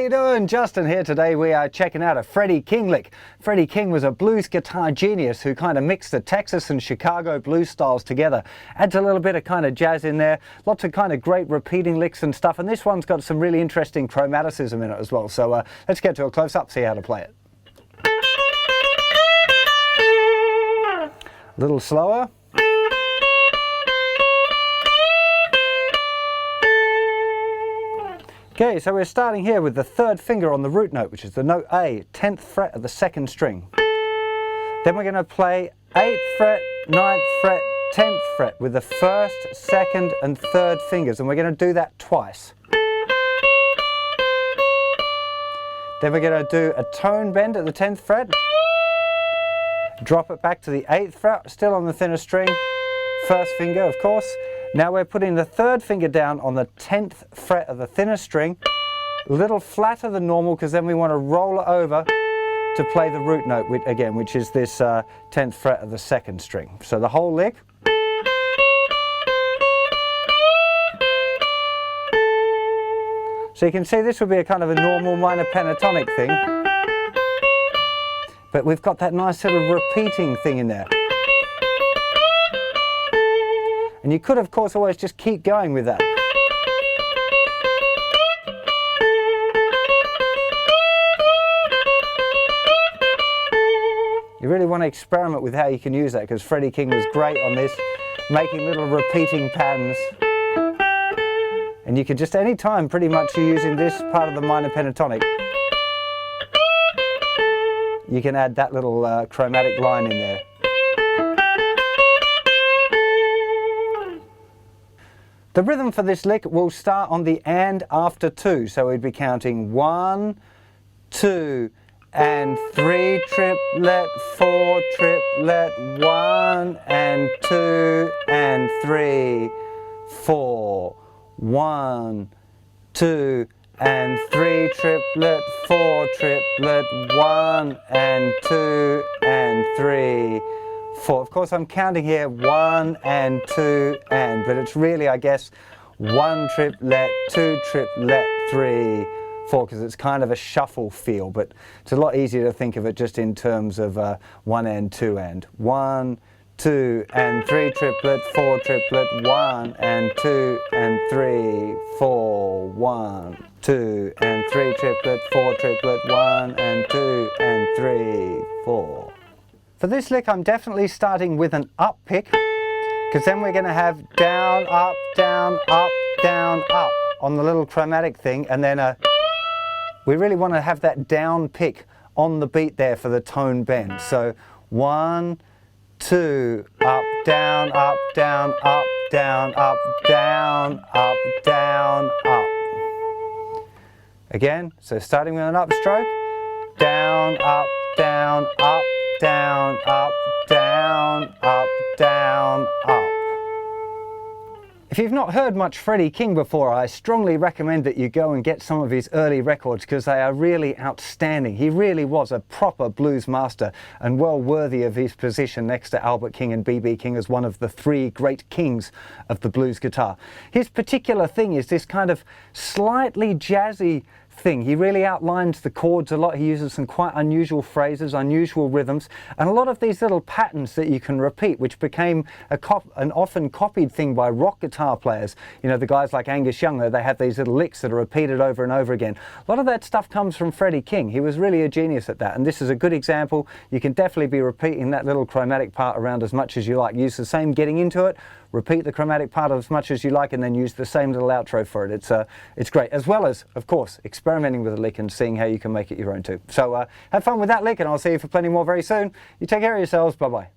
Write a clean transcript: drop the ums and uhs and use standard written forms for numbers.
you doing? Justin here. Today we are checking out a Freddie King lick. Freddie King was a blues guitar genius who kind of mixed the Texas and Chicago blues styles together. Adds a little bit of kind of jazz in there, lots of kind of great repeating licks and stuff, and this one's got some really interesting chromaticism in it as well. So let's get to a close-up, see how to play it. A little slower. Okay, so we're starting here with the third finger on the root note, which is the note A, 10th fret of the second string. Then we're going to play 8th fret, 9th fret, 10th fret with the first, second and third fingers, and we're going to do that twice. Then we're going to do a tone bend at the 10th fret, drop it back to the 8th fret, still on the thinner string, first finger of course. Now we're putting the third finger down on the 10th fret of the thinner string, a little flatter than normal because then we want to roll it over to play the root note again, which is this 10th fret of the second string. So the whole lick. So you can see this would be a kind of a normal minor pentatonic thing, but we've got that nice little repeating thing in there. And you could, of course, always just keep going with that. You really want to experiment with how you can use that, because Freddie King was great on this, making little repeating patterns. And you can just, any time pretty much you're using this part of the minor pentatonic, you can add that little chromatic line in there. The rhythm for this lick will start on the and after 2, so we'd be counting 1, 2, and 3 triplet, 4 triplet, 1 and 2 and 3, 4, 1, 2 and 3 triplet, 4 triplet, 1 and 2 and 3, 4. Of course I'm counting here 1 and 2 and, but it's really, I guess, 1 triplet, 2 triplet, 3, 4, because it's kind of a shuffle feel, but it's a lot easier to think of it just in terms of 1 and 2 and. 1, 2 and 3 triplet, 4 triplet, 1 and 2 and 3, 4, 1, 2 and 3 triplet, 4 triplet, 1 and 2 and 3, 4. For this lick I'm definitely starting with an up pick, because then we're going to have down, up, down, up, down, up on the little chromatic thing, and then we really want to have that down pick on the beat there for the tone bend. So 1, 2, up, down, up, down, up, down, up, down, up, down, up. Again, so starting with an upstroke, down, up, down, up, down, up, down, up, down, up. If you've not heard much Freddie King before, I strongly recommend that you go and get some of his early records, because they are really outstanding. He really was a proper blues master and well worthy of his position next to Albert King and B.B. King as one of the 3 great kings of the blues guitar. His particular thing is this kind of slightly jazzy thing. He really outlines the chords a lot. He uses some quite unusual phrases, unusual rhythms, and a lot of these little patterns that you can repeat, which became an often copied thing by rock guitar players. You know, the guys like Angus Young, they have these little licks that are repeated over and over again. A lot of that stuff comes from Freddie King. He was really a genius at that, and this is a good example. You can definitely be repeating that little chromatic part around as much as you like. Use the same getting into it, repeat the chromatic part as much as you like, and then use the same little outro for it. It's great, as well as, of course, experimenting with the lick and seeing how you can make it your own too. So have fun with that lick, and I'll see you for plenty more very soon. You take care of yourselves. Bye-bye.